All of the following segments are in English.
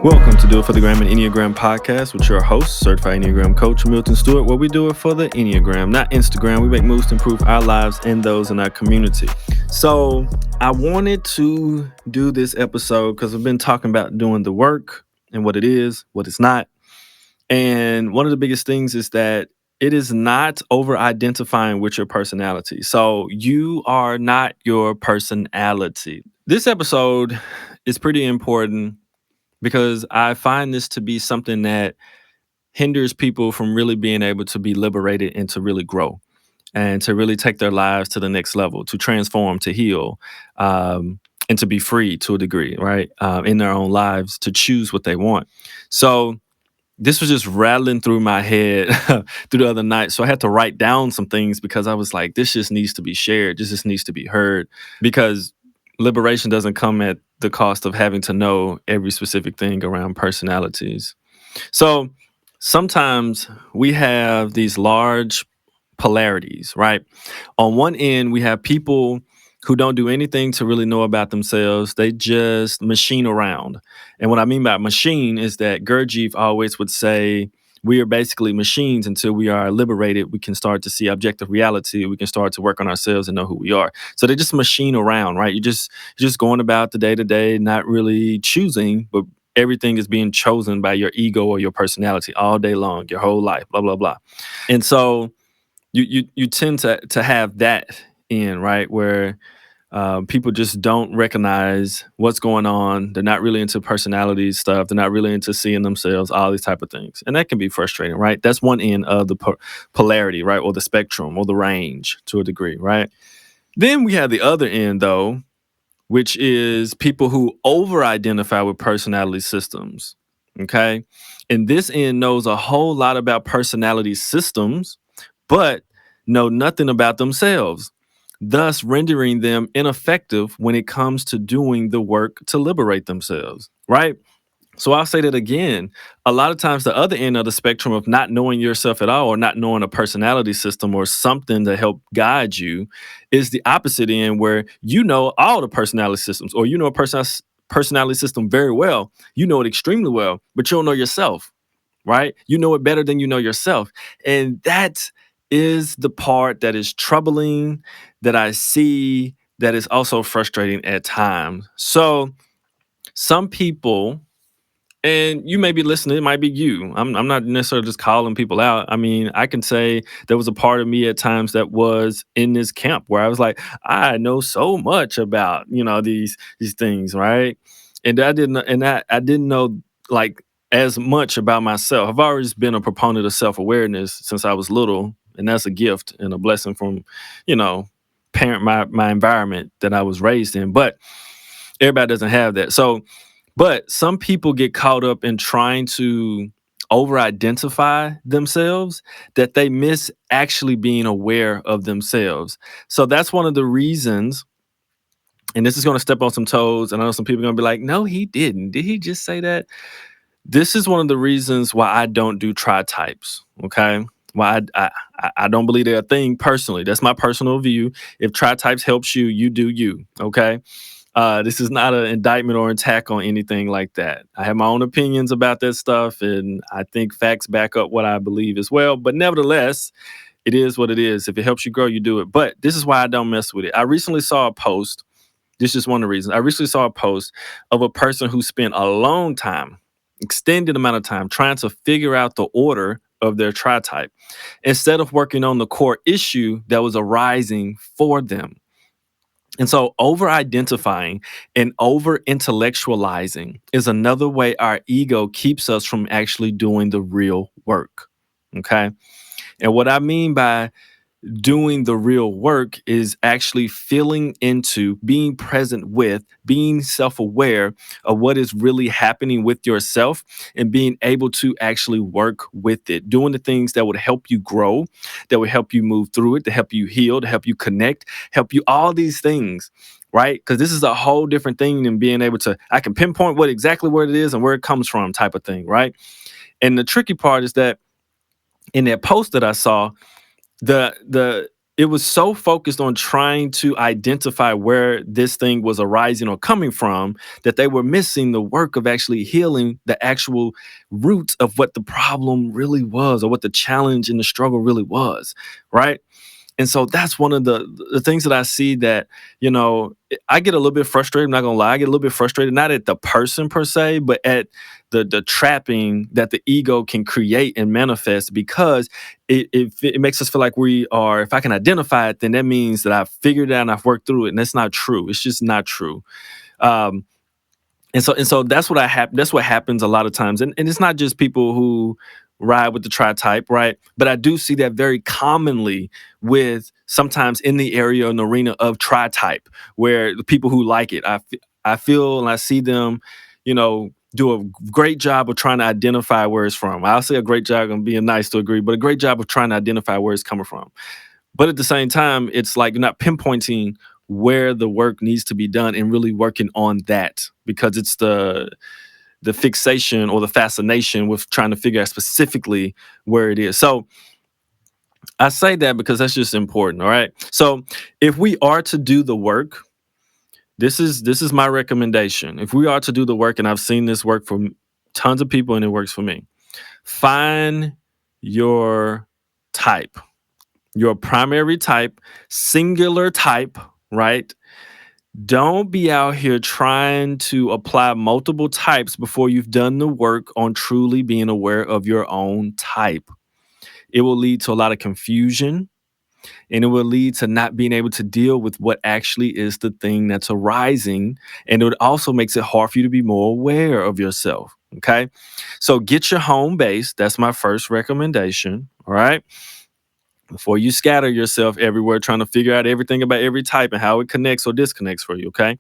Welcome to Do It for the Gram and Enneagram podcast with your host, certified Enneagram coach Milton Stewart, where we do it for the Enneagram, not Instagram. We make moves to improve our lives and those in our community. So I wanted to do this episode because I've been talking about doing the work and what it is, what it's not. And one of the biggest things is that it is not over-identifying with your personality. So you are not your personality. This episode is pretty important because I find this to be something that hinders people from really being able to be liberated and to really grow and to really take their lives to the next level, to transform, to heal, and to be free to a degree, right? In their own lives, to choose what they want. So this was just rattling through my head through the other night. So I had to write down some things because I was like, this just needs to be shared. This just needs to be heard because liberation doesn't come at the cost of having to know every specific thing around personalities. So sometimes we have these large polarities, right? On one end, we have people who don't do anything to really know about themselves. They just machine around. And what I mean by machine is that Gurdjieff always would say, we are basically machines until we are liberated. We can start to see objective reality. We can start to work on ourselves and know who we are. So they just machine around, right? You're just going about the day to day, not really choosing, but everything is being chosen by your ego or your personality all day long, your whole life, blah, blah, blah. And so you tend to have that in, right, where people just don't recognize what's going on. They're not really into personality stuff. They're not really into seeing themselves, all these type of things. And that can be frustrating, right? That's one end of the polarity, right? Or the spectrum or the range to a degree, right? Then we have the other end, though, which is people who over-identify with personality systems, okay? And this end knows a whole lot about personality systems, but know nothing about themselves, thus rendering them ineffective when it comes to doing the work to liberate themselves, right? So I'll say that again. A lot of times, the other end of the spectrum of not knowing yourself at all or not knowing a personality system or something to help guide you is the opposite end where you know all the personality systems or you know a personality system very well. You know it extremely well, but you don't know yourself, right? You know it better than you know yourself. And that is the part that is troubling, that I see, that is also frustrating at times. So some people, and you may be listening, it might be you. I'm not necessarily just calling people out. I mean, I can say there was a part of me at times that was in this camp where I was like, I know so much about, these things, right? And I didn't know like as much about myself. I've always been a proponent of self-awareness since I was little, and that's a gift and a blessing from, you know, parent my environment that I was raised in. But everybody doesn't have that. So but some people get caught up in trying to over-identify themselves that they miss actually being aware of themselves. So that's one of the reasons, and this is going to step on some toes, and I know some people are going to be like, no, he didn't. Did he just say that? This is one of the reasons why I don't do tri-types, okay? Why I don't believe they're a thing personally. That's my personal view. If tri-types helps you, you do you, okay? This is not an indictment or attack on anything like that. I have my own opinions about that stuff, and I think facts back up what I believe as well. But nevertheless, it is what it is. If it helps you grow, you do it. But this is why I don't mess with it. I recently saw a post. This is one of the reasons. I recently saw a post of a person who spent a long time, extended amount of time, trying to figure out the order of their tri-type instead of working on the core issue that was arising for them. And so over-identifying and over-intellectualizing is another way our ego keeps us from actually doing the real work. Okay. And what I mean by doing the real work is actually feeling into, being present with, being self-aware of what is really happening with yourself and being able to actually work with it, doing the things that would help you grow, that would help you move through it, to help you heal, to help you connect, help you, all these things, right? Because this is a whole different thing than being able to, I can pinpoint exactly where it is and where it comes from type of thing, right? And the tricky part is that in that post that I saw, the it was so focused on trying to identify where this thing was arising or coming from that they were missing the work of actually healing the actual roots of what the problem really was or what the challenge and the struggle really was, right? And so that's one of the things that I see that, I get a little bit frustrated. I'm not gonna lie, I get a little bit frustrated, not at the person per se, but at the trapping that the ego can create and manifest because it makes us feel like we are, if I can identify it, then that means that I've figured it out and I've worked through it. And that's not true. It's just not true. Um, and so that's what happens a lot of times. And it's not just people who ride with the tri type, right? But I do see that very commonly with sometimes in the area and arena of tri type, where the people who like it, I feel and I see them, do a great job of trying to identify where it's from. I'll say a great job, I'm being nice to agree, but a great job of trying to identify where it's coming from. But at the same time, it's like you're not pinpointing where the work needs to be done and really working on that because it's the fixation or the fascination with trying to figure out specifically where it is. So I say that because that's just important. All right. So if we are to do the work, this is my recommendation. If we are to do the work, and I've seen this work for tons of people and it works for me, find your type, your primary type, singular type, right? Don't be out here trying to apply multiple types before you've done the work on truly being aware of your own type. It will lead to a lot of confusion and it will lead to not being able to deal with what actually is the thing that's arising. And it also makes it hard for you to be more aware of yourself. Okay. So get your home base. That's my first recommendation. All right. Before you scatter yourself everywhere trying to figure out everything about every type and how it connects or disconnects for you. Okay.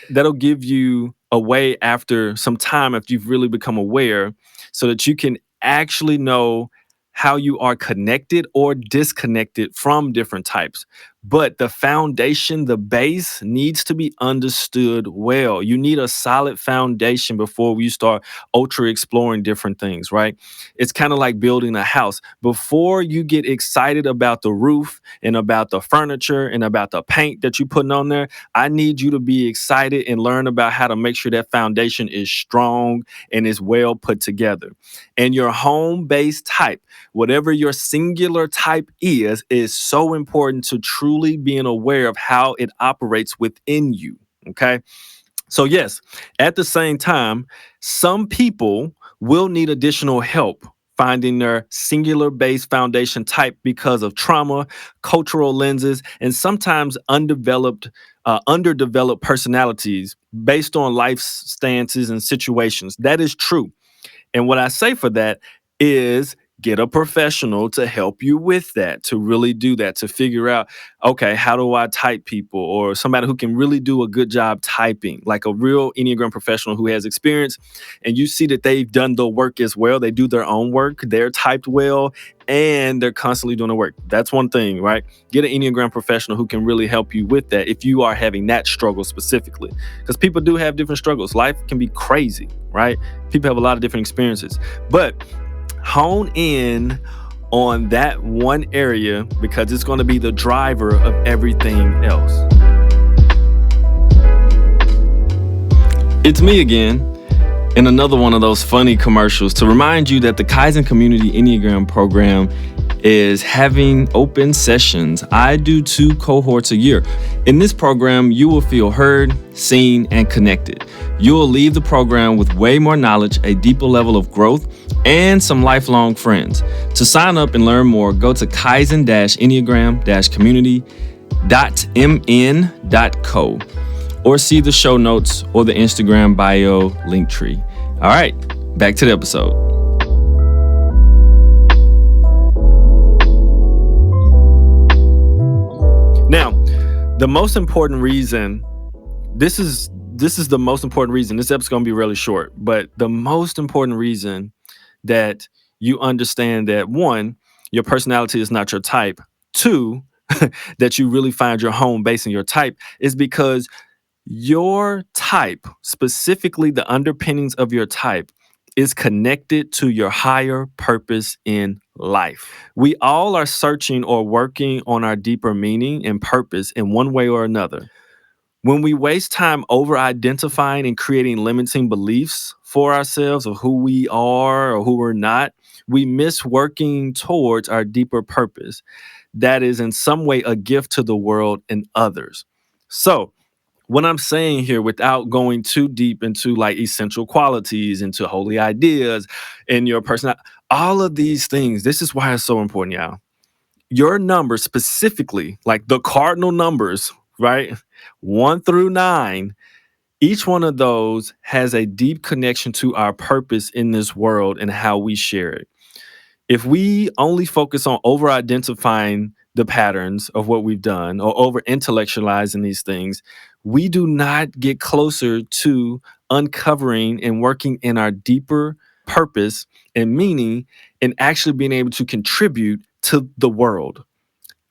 That'll give you a way after some time, after you've really become aware, so that you can actually know how you are connected or disconnected from different types. But the foundation, the base needs to be understood well. You need a solid foundation before you start ultra exploring different things, right? It's kind of like building a house. Before you get excited about the roof and about the furniture and about the paint that you're putting on there, I need you to be excited and learn about how to make sure that foundation is strong and is well put together. And your home base type, whatever your singular type is so important to truly being aware of how it operates within you. Okay. So, yes, at the same time, some people will need additional help finding their singular base foundation type because of trauma, cultural lenses, and sometimes underdeveloped personalities based on life stances and situations. That is true. And what I say for that is get a professional to help you with that, to really do that, to figure out, okay, how do I type people, or somebody who can really do a good job typing, like a real Enneagram professional who has experience. And you see that they've done the work as well. They do their own work. They're typed well and they're constantly doing the work. That's one thing, right? Get an Enneagram professional who can really help you with that if you are having that struggle specifically. Because people do have different struggles. Life can be crazy, right? People have a lot of different experiences. But hone in on that one area because it's going to be the driver of everything else. It's me again in another one of those funny commercials to remind you that the Kaizen Community Enneagram program is having open sessions. I do 2 cohorts a year. In this program, you will feel heard, seen, and connected. You will leave the program with way more knowledge, a deeper level of growth, and some lifelong friends. To sign up and learn more, go to kaizen-enneagram-community.mn.co or see the show notes or the Instagram bio link tree. All right, back to the episode. Now, the most important reason, this is the most important reason. This episode's going to be really short, but the most important reason that you understand that, one, your personality is not your type. 2, that you really find your home base in your type is because your type, specifically the underpinnings of your type, is connected to your higher purpose in life. We all are searching or working on our deeper meaning and purpose in one way or another. When we waste time over identifying and creating limiting beliefs for ourselves of who we are or who we're not, we miss working towards our deeper purpose that is in some way a gift to the world and others. So, what I'm saying here, without going too deep into like essential qualities, into holy ideas, in your personal, all of these things, this is why it's so important, y'all. Your numbers specifically, like the cardinal numbers, right? 1 through 9, each one of those has a deep connection to our purpose in this world and how we share it. If we only focus on over identifying the patterns of what we've done or over intellectualizing these things, we do not get closer to uncovering and working in our deeper purpose and meaning and actually being able to contribute to the world.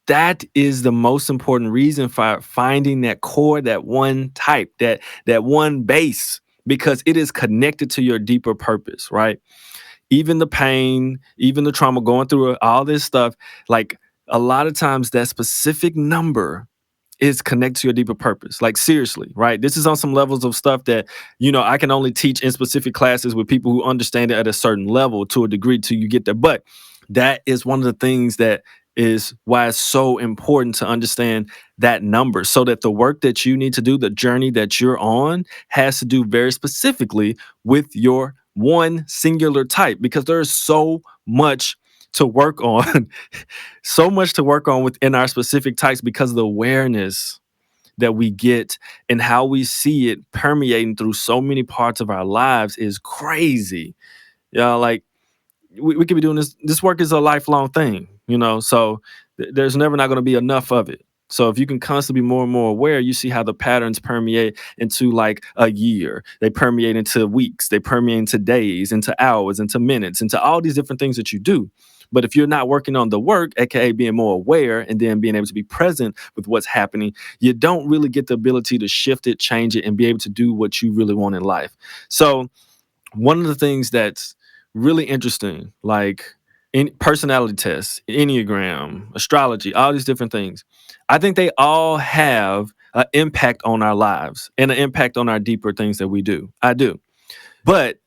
That is the most important reason for finding that core, that one type, that one base, because it is connected to your deeper purpose, right? Even the pain, even the trauma, going through it, all this stuff, like a lot of times that specific number is connected to your deeper purpose. Like seriously, right? This is on some levels of stuff that, I can only teach in specific classes with people who understand it at a certain level to a degree till you get there. But that is one of the things that is why it's so important to understand that number so that the work that you need to do, the journey that you're on, has to do very specifically with your one singular type, because there's so much to work on, so much to work on within our specific types because of the awareness that we get and how we see it permeating through so many parts of our lives is crazy. Yeah, like we could be doing this work is a lifelong thing, so there's never not going to be enough of it. So if you can constantly be more and more aware, you see how the patterns permeate into like a year, they permeate into weeks, they permeate into days, into hours, into minutes, into all these different things that you do. But if you're not working on the work, aka being more aware and then being able to be present with what's happening, you don't really get the ability to shift it, change it, and be able to do what you really want in life. So one of the things that's really interesting, like in personality tests, Enneagram, astrology, all these different things, I think they all have an impact on our lives and an impact on our deeper things that we do. I do. But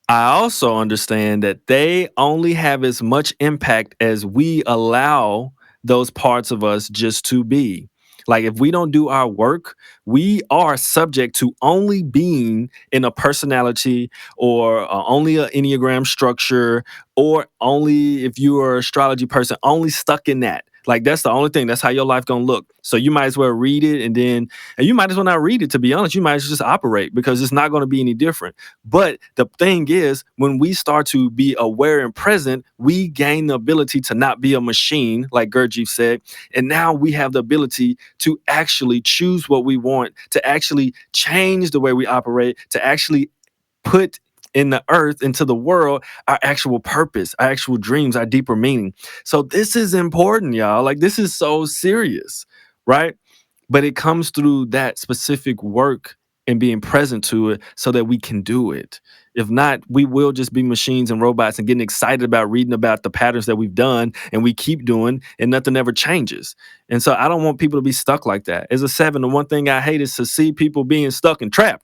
I also understand that they only have as much impact as we allow those parts of us just to be. Like if we don't do our work, we are subject to only being in a personality or only an Enneagram structure, or only if you are an astrology person, only stuck in that. Like that's the only thing. That's how your life gonna look. So you might as well read it and you might as well not read it, to be honest. You might as well just operate because it's not gonna be any different. But the thing is, when we start to be aware and present, we gain the ability to not be a machine, like Gurdjieff said. And now we have the ability to actually choose what we want, to actually change the way we operate, to actually put in the earth, into the world, our actual purpose, our actual dreams, our deeper meaning. So this is important, y'all. Like this is so serious, right? But it comes through that specific work and being present to it so that we can do it. If not, we will just be machines and robots and getting excited about reading about the patterns that we've done and we keep doing and nothing ever changes. And so I don't want people to be stuck like that. As a 7, the one thing I hate is to see people being stuck and trapped.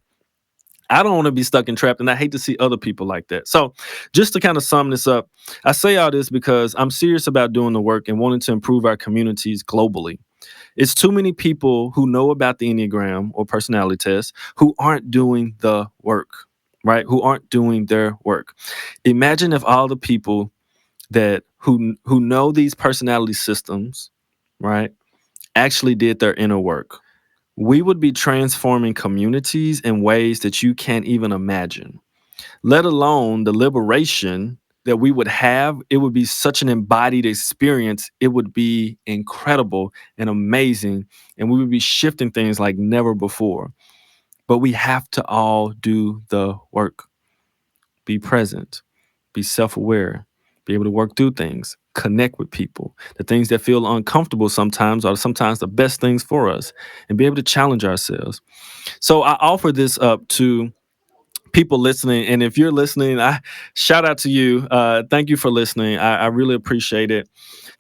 I don't want to be stuck and trapped, and I hate to see other people like that. So, just to kind of sum this up, I say all this because I'm serious about doing the work and wanting to improve our communities globally. It's too many people who know about the Enneagram or personality test who aren't doing the work, right? Who aren't doing their work. Imagine if all the people that who know these personality systems, right, actually did their inner work. We would be transforming communities in ways that you can't even imagine, let alone the liberation that we would have. It would be such an embodied experience. It would be incredible and amazing. And we would be shifting things like never before. But we have to all do the work, be present, be self aware, be able to work through things, connect with people. The things that feel uncomfortable sometimes are sometimes the best things for us, and be able to challenge ourselves. So I offer this up to people listening. And if you're listening, I shout out to you. Thank you for listening. I really appreciate it.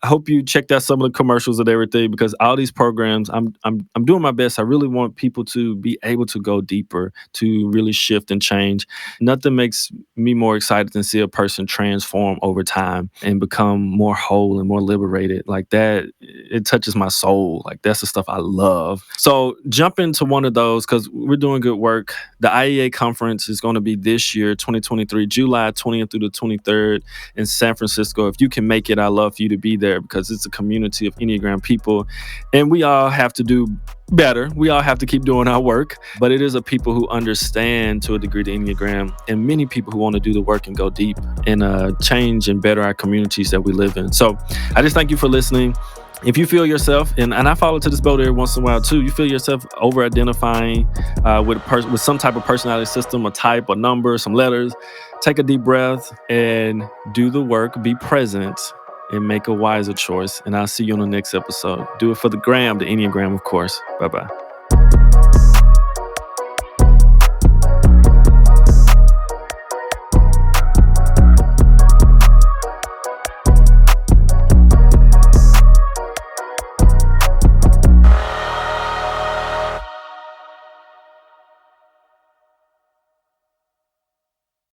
I hope you checked out some of the commercials and everything, because all these programs, I'm doing my best. I really want people to be able to go deeper, to really shift and change. Nothing makes me more excited than see a person transform over time and become more whole and more liberated. Like that, it touches my soul. Like that's the stuff I love. So jump into one of those because we're doing good work. The IEA conference is going to be this year, 2023, July 20th through the 23rd in San Francisco. If you can make it, I love for you to be there because it's a community of Enneagram people. And we all have to do better. We all have to keep doing our work, but it is a people who understand to a degree the Enneagram, and many people who want to do the work and go deep and change and better our communities that we live in. So I just thank you for listening. If you feel yourself, and I follow to this boat every once in a while too, you feel yourself over-identifying with some type of personality system, a type, a number, some letters, take a deep breath and do the work, be present, and make a wiser choice. And I'll see you on the next episode. Do it for the gram, the Enneagram, of course. Bye-bye.